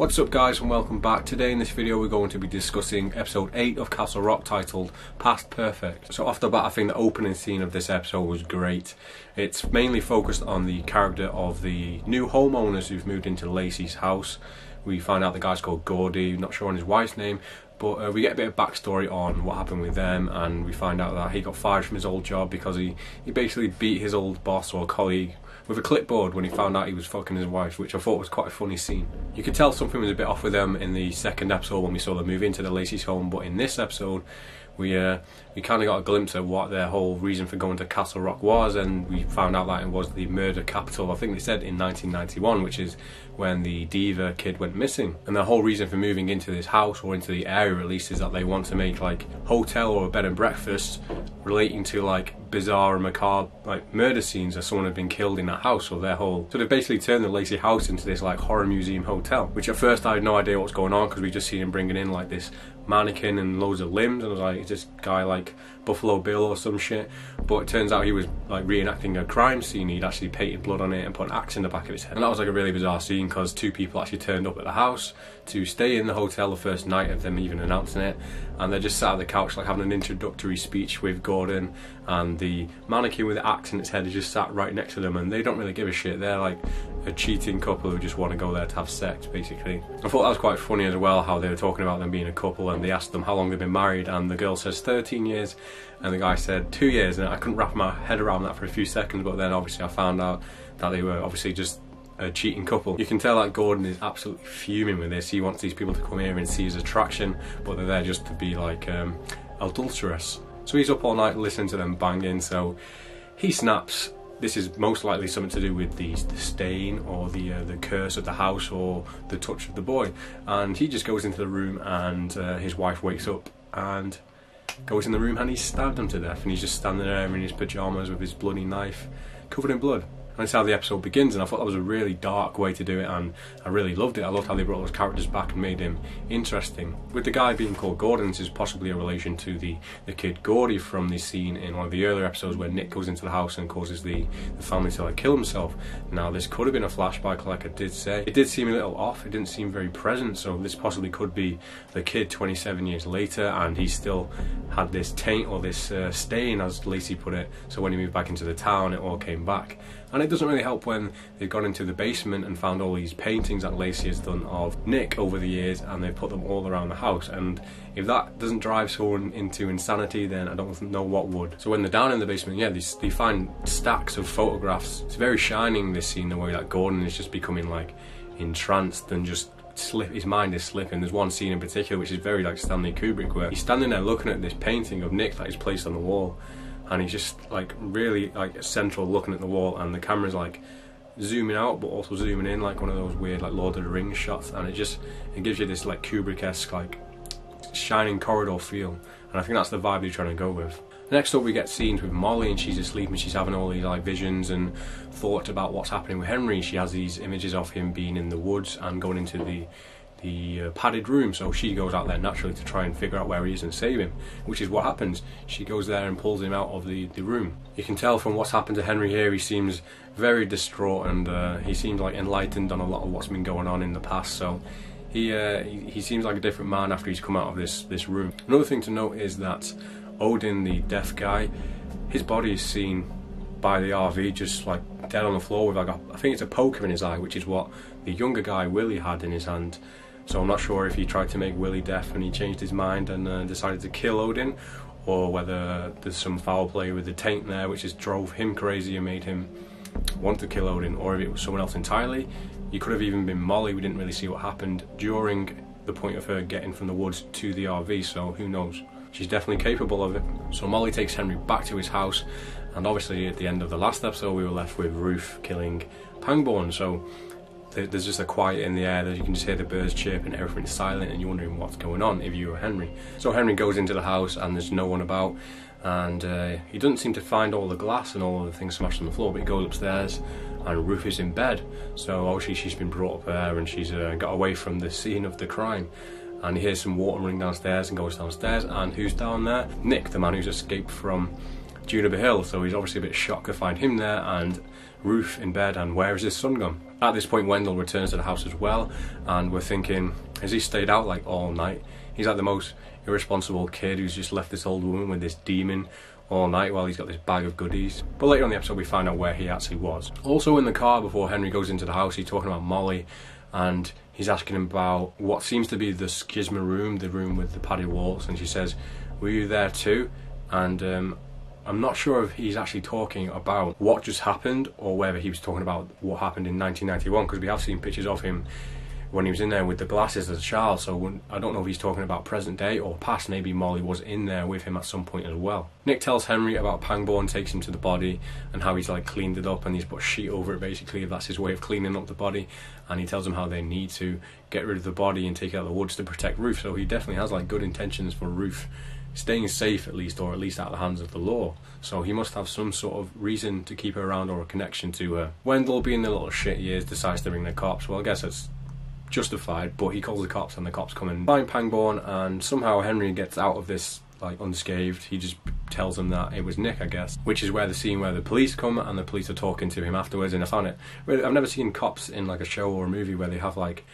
What's up guys, and welcome back. Today in this video we're going to be discussing episode 8 of Castle Rock, titled Past Perfect. So off the bat, I think the opening scene of this episode was great. It's mainly focused on the character of the new homeowners who've moved into Lacey's house. We find out the guy's called Gordy, not sure on his wife's name, but we get a bit of backstory on what happened with them, and we find out that he got fired from his old job because he basically beat his old boss or colleague with a clipboard when he found out he was fucking his wife, which I thought was quite a funny scene. You could tell something was a bit off with them in the second episode when we saw them move into the Lacey's home, but in this episode we kind of got a glimpse of what their whole reason for going to Castle Rock was, and we found out that it was the murder capital, I think they said in 1991, which is when the Diva kid went missing. And the whole reason for moving into this house, or into the area at least, is that they want to make like hotel or a bed and breakfast relating to like bizarre and macabre like murder scenes of someone had been killed in that house. So they've basically turned the Lacey house into this like horror museum hotel, which at first I had no idea what was going on because we just seen him bringing in like this mannequin and loads of limbs, and I was like, is this guy like Buffalo Bill or some shit? But it turns out he was like reenacting a crime scene. He'd actually painted blood on it and put an axe in the back of his head, and that was like a really bizarre scene because two people actually turned up at the house to stay in the hotel the first night of them even announcing it, and they just sat on the couch like having an introductory speech with Gordon, and the mannequin with the axe in its head is just sat right next to them, and they don't really give a shit. They're like a cheating couple who just want to go there to have sex, basically. I thought that was quite funny as well, how they were talking about them being a couple, and they asked them how long they've been married, and the girl says 13 years and the guy said 2 years, and I couldn't wrap my head around that for a few seconds, but then obviously I found out that they were obviously just a cheating couple. You can tell that Gordon is absolutely fuming with this. He wants these people to come here and see his attraction, but they're there just to be like adulterous. So he's up all night listening to them banging, so he snaps. This is most likely something to do with the stain or the curse of the house or the touch of the boy, and he just goes into the room, and his wife wakes up and goes in the room, and he's stabbed him to death, and he's just standing there in his pyjamas with his bloody knife covered in blood. And that's how the episode begins, and I thought that was a really dark way to do it, and I really loved it. I loved how they brought those characters back and made him interesting. With the guy being called Gordon, this is possibly a relation to the kid Gordy from the scene in one of the earlier episodes where Nick goes into the house and causes the family to like kill himself. Now this could have been a flashback, like I did say. It did seem a little off, it didn't seem very present, so this possibly could be the kid 27 years later, and he still had this taint or this stain, as Lacey put it, so when he moved back into the town it all came back. And it doesn't really help when they've gone into the basement and found all these paintings that Lacey has done of Nick over the years, and they've put them all around the house, and if that doesn't drive someone into insanity, then I don't know what would. So when they're down in the basement, yeah, they find stacks of photographs. It's very shining, this scene, the way that Gordon is just becoming like entranced and just his mind is slipping. There's one scene in particular which is very like Stanley Kubrick, where he's standing there looking at this painting of Nick that he's placed on the wall, and he's just like really like central looking at the wall, and the camera's like zooming out but also zooming in, like one of those weird like Lord of the Rings shots, and it gives you this like Kubrick-esque like shining corridor feel, and I think that's the vibe they're trying to go with. Next up we get scenes with Molly, and she's asleep and she's having all these like visions and thoughts about what's happening with Henry. She has these images of him being in the woods and going into the padded room, so she goes out there naturally to try and figure out where he is and save him, which is what happens. She goes there and pulls him out of the room. You can tell from what's happened to Henry here, he seems very distraught, and he seems like enlightened on a lot of what's been going on in the past, so he seems like a different man after he's come out of this room. Another thing to note is that Odin, the deaf guy, his body is seen by the RV just like dead on the floor with like I think it's a poker in his eye, which is what the younger guy Willie had in his hand. So I'm not sure if he tried to make Willie deaf and he changed his mind and decided to kill Odin, or whether there's some foul play with the taint there which just drove him crazy and made him want to kill Odin, or if it was someone else entirely. It could have even been Molly. We didn't really see what happened during the point of her getting from the woods to the RV, so who knows. She's definitely capable of it. So Molly takes Henry back to his house, and obviously at the end of the last episode we were left with Ruth killing Pangborn, so there's just a quiet in the air that you can just hear the birds chirping, everything's silent, and you're wondering what's going on if you were Henry. So Henry goes into the house and there's no one about, and he doesn't seem to find all the glass and all of the things smashed on the floor, but he goes upstairs and Ruth is in bed. So obviously she's been brought up there and she's got away from the scene of the crime. And he hears some water running downstairs and goes downstairs, and who's down there? Nick, the man who's escaped from Juniper Hill, so he's obviously a bit shocked to find him there and Ruth in bed, and where is his son gone? At this point Wendell returns to the house as well, and we're thinking, has he stayed out like all night? He's like the most irresponsible kid who's just left this old woman with this demon all night while he's got this bag of goodies. But later on in the episode we find out where he actually was. Also in the car before Henry goes into the house, he's talking about Molly, and he's asking him about what seems to be the schisma room, the room with the padded walls, and she says, were you there too? And I'm not sure if he's actually talking about what just happened or whether he was talking about what happened in 1991, because we have seen pictures of him when he was in there with the glasses as a child, so I don't know if he's talking about present day or past. Maybe Molly was in there with him at some point as well. Nick tells Henry about Pangborn, takes him to the body and how he's like cleaned it up and he's put a sheet over it basically, if that's his way of cleaning up the body, and he tells him how they need to get rid of the body and take it out of the woods to protect Ruth. So he definitely has like good intentions for Ruth staying safe at least, or at least out of the hands of the law. So he must have some sort of reason to keep her around or a connection to her. Wendell, being the little shit he is, decides to ring the cops. Well, I guess it's justified, but he calls the cops and the cops come and find Pangborn, and somehow Henry gets out of this like unscathed. He just tells them that it was Nick, I guess, which is where the scene where the police come and the police are talking to him afterwards. And I found it really, I've never seen cops in like a show or a movie where they have like,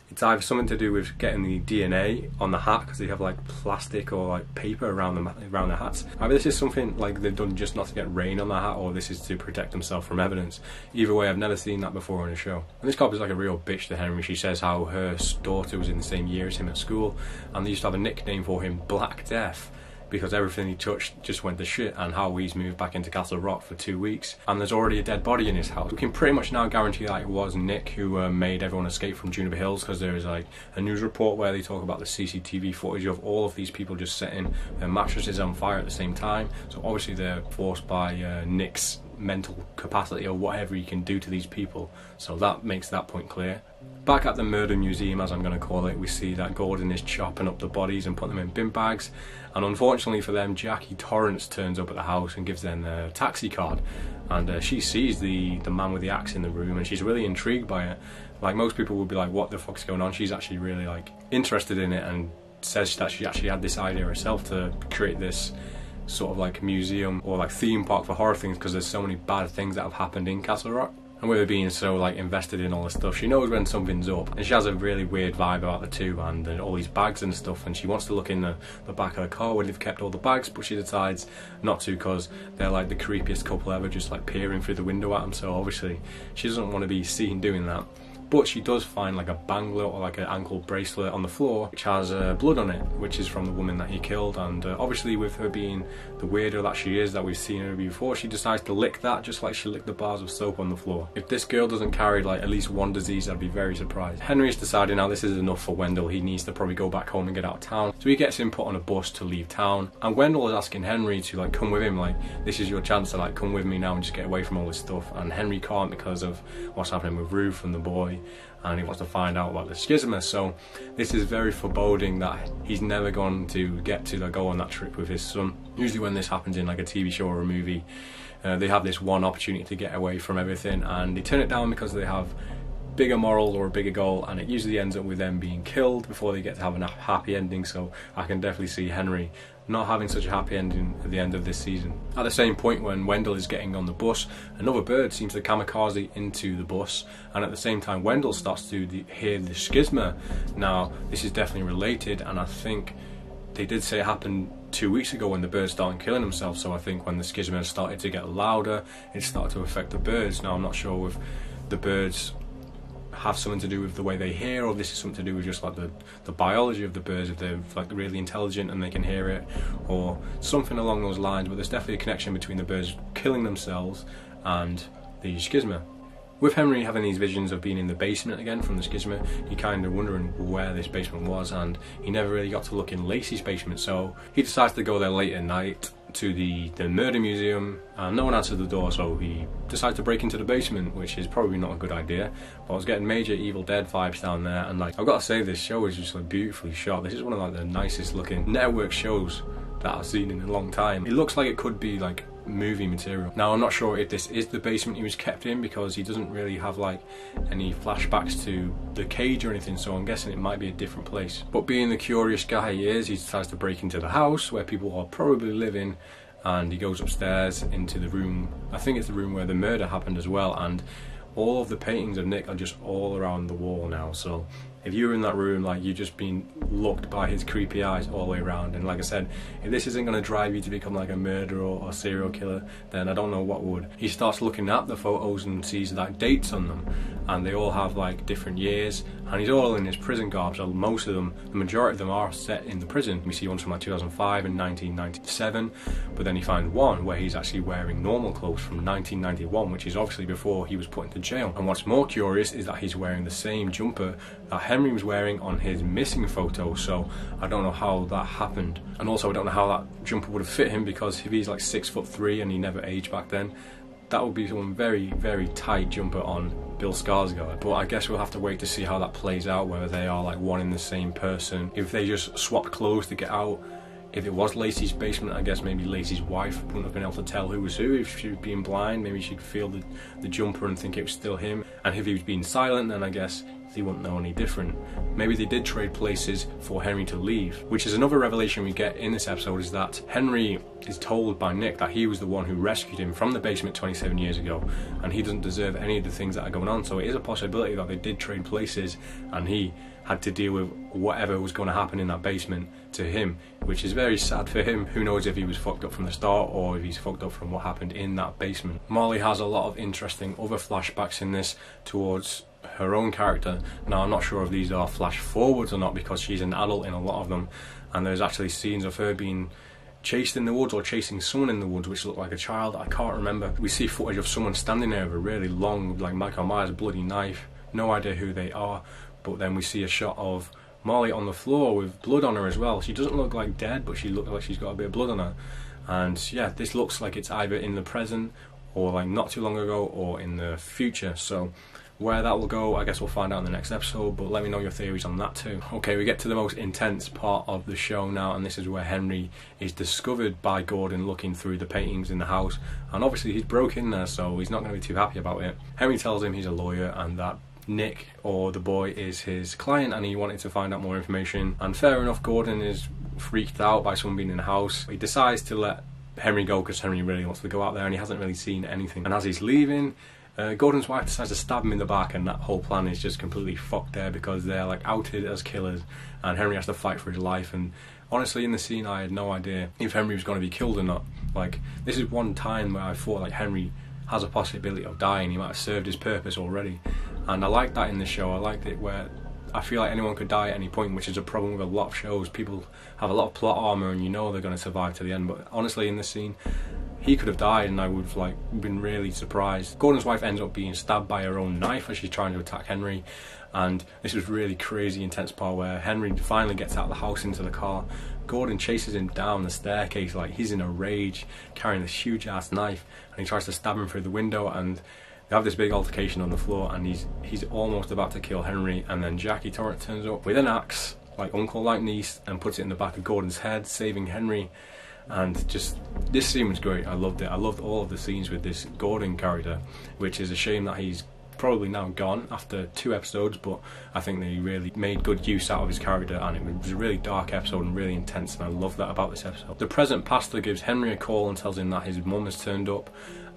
it's either something to do with getting the DNA on the hat because they have like plastic or like paper around the hats. Either this is something like they've done just not to get rain on the hat, or this is to protect themselves from evidence. Either way, I've never seen that before on a show. And this cop is like a real bitch to Henry. She says how her daughter was in the same year as him at school, and they used to have a nickname for him, Black Death, because everything he touched just went to shit, and how he's moved back into Castle Rock for 2 weeks and there's already a dead body in his house. We can pretty much now guarantee that it was Nick who made everyone escape from Juniper Hills, because there is like a news report where they talk about the CCTV footage of all of these people just setting their mattresses on fire at the same time. So obviously they're forced by Nick's mental capacity or whatever he can do to these people, so that makes that point clear. Back at the murder museum, as I'm going to call it, we see that Gordon is chopping up the bodies and putting them in bin bags, and unfortunately for them, Jackie Torrance turns up at the house and gives them a taxi card, and she sees the man with the axe in the room, and she's really intrigued by it. Like most people would be like, what the fuck's going on? She's actually really like interested in it, and says that she actually had this idea herself to create this sort of like museum or like theme park for horror things, because there's so many bad things that have happened in Castle Rock. And with her being so like invested in all this stuff, she knows when something's up, and she has a really weird vibe about the two and all these bags and stuff, and she wants to look in the back of the car where they've kept all the bags, but she decides not to because they're like the creepiest couple ever, just like peering through the window at them. So obviously she doesn't want to be seen doing that. But she does find like a banglet or like an ankle bracelet on the floor which has blood on it, which is from the woman that he killed, and obviously with her being the weirdo that she is, that we've seen her before, she decides to lick that just like she licked the bars of soap on the floor. If this girl doesn't carry like at least one disease, I'd be very surprised. Henry's decided now this is enough for Wendell. He needs to probably go back home and get out of town, so he gets him put on a bus to leave town, and Wendell is asking Henry to like come with him, like this is your chance to like come with me now and just get away from all this stuff, and Henry can't because of what's happening with Ruth and the boy, and he wants to find out about the schisma. So this is very foreboding that he's never going to get to go on that trip with his son. Usually when this happens in like a TV show or a movie, they have this one opportunity to get away from everything and they turn it down because they have bigger morals or a bigger goal, and it usually ends up with them being killed before they get to have a happy ending. So I can definitely see Henry not having such a happy ending at the end of this season. At the same point when Wendell is getting on the bus, another bird seems to kamikaze into the bus, and at the same time Wendell starts to hear the schisma. Now this is definitely related, and I think they did say it happened 2 weeks ago when the birds started killing themselves, so I think when the schisma started to get louder, it started to affect the birds. Now I'm not sure if the birds have something to do with the way they hear, or this is something to do with just like the biology of the birds, if they're like really intelligent and they can hear it, or something along those lines. But there's definitely a connection between the birds killing themselves and the schisma. With Henry having these visions of being in the basement again from the schisma, he kind of wondering where this basement was, and he never really got to look in Lacey's basement, so he decides to go there late at night to the murder museum, and no one answered the door, so he decides to break into the basement, which is probably not a good idea. But I was getting major Evil Dead vibes down there, and like I've got to say, this show is just like beautifully shot. This is one of like the nicest looking network shows that I've seen in a long time. It looks like it could be like movie material. Now I'm not sure if this is the basement he was kept in, because he doesn't really have like any flashbacks to the cage or anything, so I'm guessing it might be a different place. But being the curious guy he is, he decides to break into the house where people are probably living, and he goes upstairs into the room, I think it's the room where the murder happened as well, and all of the paintings of Nick are just all around the wall now. So if you were in that room, like, you've just been looked by his creepy eyes all the way around. And like I said, if this isn't going to drive you to become like a murderer or serial killer, then I don't know what would. He starts looking at the photos and sees like dates on them, and they all have like different years, and he's all in his prison garb. So most of them, the majority of them, are set in the prison. We see ones from like 2005 and 1997, but then he finds one where he's actually wearing normal clothes from 1991, which is obviously before he was put into jail. And what's more curious is that he's wearing the same jumper that Henry was wearing on his missing photo. So I don't know how that happened, and also I don't know how that jumper would have fit him, because if he's like 6'3" and he never aged back then, that would be one very, very tight jumper on Bill Skarsgård. But I guess we'll have to wait to see how that plays out, whether they are like one and the same person, if they just swapped clothes to get out. If it was Lacey's basement, I guess maybe Lacey's wife wouldn't have been able to tell who was who. If she was being blind, maybe she'd feel the jumper and think it was still him. And if he was being silent, then I guess he wouldn't know any different. Maybe they did trade places for Henry to leave, which is another revelation we get in this episode, is that Henry is told by Nick that he was the one who rescued him from the basement 27 years ago, and he doesn't deserve any of the things that are going on. So it is a possibility that they did trade places, and he had to deal with whatever was going to happen in that basement to him, which is very sad for him. Who knows if he was fucked up from the start or if he's fucked up from what happened in that basement. Molly has a lot of interesting other flashbacks in this towards her own character. Now, I'm not sure if these are flash forwards or not, because she's an adult in a lot of them, and there's actually scenes of her being chased in the woods or chasing someone in the woods which looked like a child. I can't remember. We see footage of someone standing there with a really long, like Michael Myers bloody knife. No idea who they are. But then we see a shot of Molly on the floor with blood on her as well. She doesn't look like dead, but she looks like she's got a bit of blood on her. And yeah, this looks like it's either in the present or like not too long ago or in the future. So where that will go, I guess we'll find out in the next episode, but let me know your theories on that too. Okay, we get to the most intense part of the show now, and this is where Henry is discovered by Gordon looking through the paintings in the house. And obviously he's broke in there, so he's not going to be too happy about it. Henry tells him he's a lawyer and that Nick, or the boy, is his client, and he wanted to find out more information. And fair enough, Gordon is freaked out by someone being in the house. He decides to let Henry go because Henry really wants to go out there and he hasn't really seen anything. And as he's leaving, Gordon's wife decides to stab him in the back, and that whole plan is just completely fucked there because they're like outed as killers and Henry has to fight for his life. And honestly, in the scene I had no idea if Henry was going to be killed or not. Like, this is one time where I thought like Henry has a possibility of dying, he might have served his purpose already. And I like that in the show. I liked it where I feel like anyone could die at any point, which is a problem with a lot of shows. People have a lot of plot armor and you know they're going to survive to the end, but honestly in this scene he could have died and I would have like been really surprised. Gordon's wife ends up being stabbed by her own knife as she's trying to attack Henry, and this was really crazy intense part where Henry finally gets out of the house into the car. Gordon chases him down the staircase like he's in a rage, carrying this huge ass knife, and he tries to stab him through the window, and they have this big altercation on the floor, and he's almost about to kill Henry, and then Jackie Torrance turns up with an axe, like uncle like niece, and puts it in the back of Gordon's head, saving Henry. And just, this scene was great. I loved it. I loved all of the scenes with this Gordon character, which is a shame that he's probably now gone after 2 episodes, but I think they really made good use out of his character, and it was a really dark episode and really intense, and I love that about this episode. The present pastor gives Henry a call and tells him that his mum has turned up,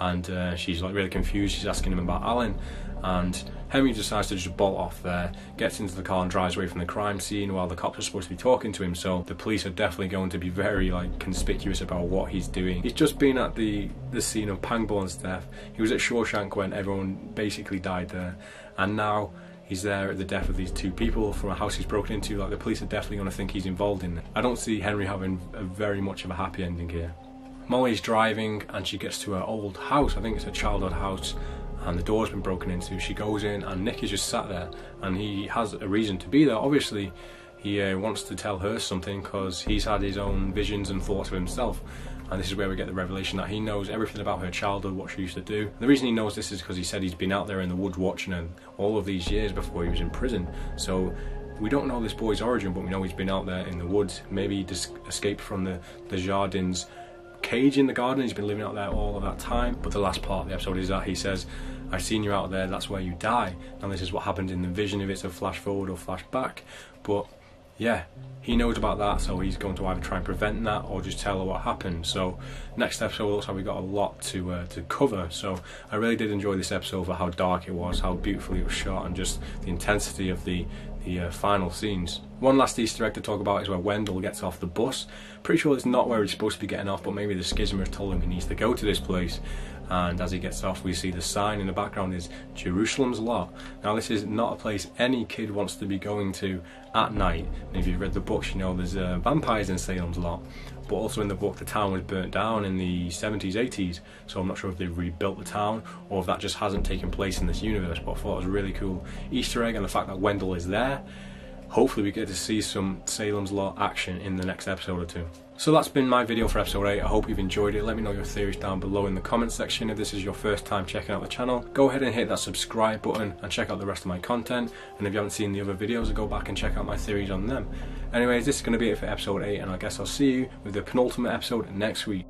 and she's like really confused. She's asking him about Alan, and Henry decides to just bolt off there, gets into the car and drives away from the crime scene while the cops are supposed to be talking to him. So the police are definitely going to be very like conspicuous about what he's doing. He's just been at the scene of Pangborn's death. He was at Shawshank when everyone basically died there, and now he's there at the death of these 2 people from a house he's broken into. Like, the police are definitely going to think he's involved in it. I don't see Henry having a very much of a happy ending here. Molly's driving and she gets to her old house. I think it's her childhood house, and the door's been broken into. She goes in and Nick is just sat there, and he has a reason to be there. Obviously he wants to tell her something because he's had his own visions and thoughts of himself, and this is where we get the revelation that he knows everything about her childhood, what she used to do. And the reason he knows this is because he said he's been out there in the woods watching her all of these years before he was in prison. So we don't know this boy's origin, but we know he's been out there in the woods. Maybe he just escaped from the Jardins cage in the garden. He's been living out there all of that time. But the last part of the episode is that he says, "I've seen you out there, that's where you die." Now this is what happened in the vision, if it's a flash forward or flash back, but yeah, he knows about that, so he's going to either try and prevent that or just tell her what happened. So next episode looks like we got a lot to cover. So I really did enjoy this episode for how dark it was, how beautifully it was shot, and just the intensity of the final scenes. One last Easter egg to talk about is where Wendell gets off the bus. Pretty sure it's not where he's supposed to be getting off, but maybe the schismer told him he needs to go to this place. And as he gets off, we see the sign in the background is Jerusalem's Lot. Now this is not a place any kid wants to be going to at night. And if you've read the books, you know there's vampires in Salem's Lot. But also in the book, the town was burnt down in the 70s, 80s. So I'm not sure if they've rebuilt the town or if that just hasn't taken place in this universe. But I thought it was a really cool Easter egg, and the fact that Wendell is there. Hopefully we get to see some Salem's Lot action in the next episode or two. So that's been my video for episode 8. I hope you've enjoyed it. Let me know your theories down below in the comments section. If this is your first time checking out the channel, go ahead and hit that subscribe button and check out the rest of my content. And if you haven't seen the other videos, go back and check out my theories on them. Anyways, this is going to be it for episode 8, and I guess I'll see you with the penultimate episode next week.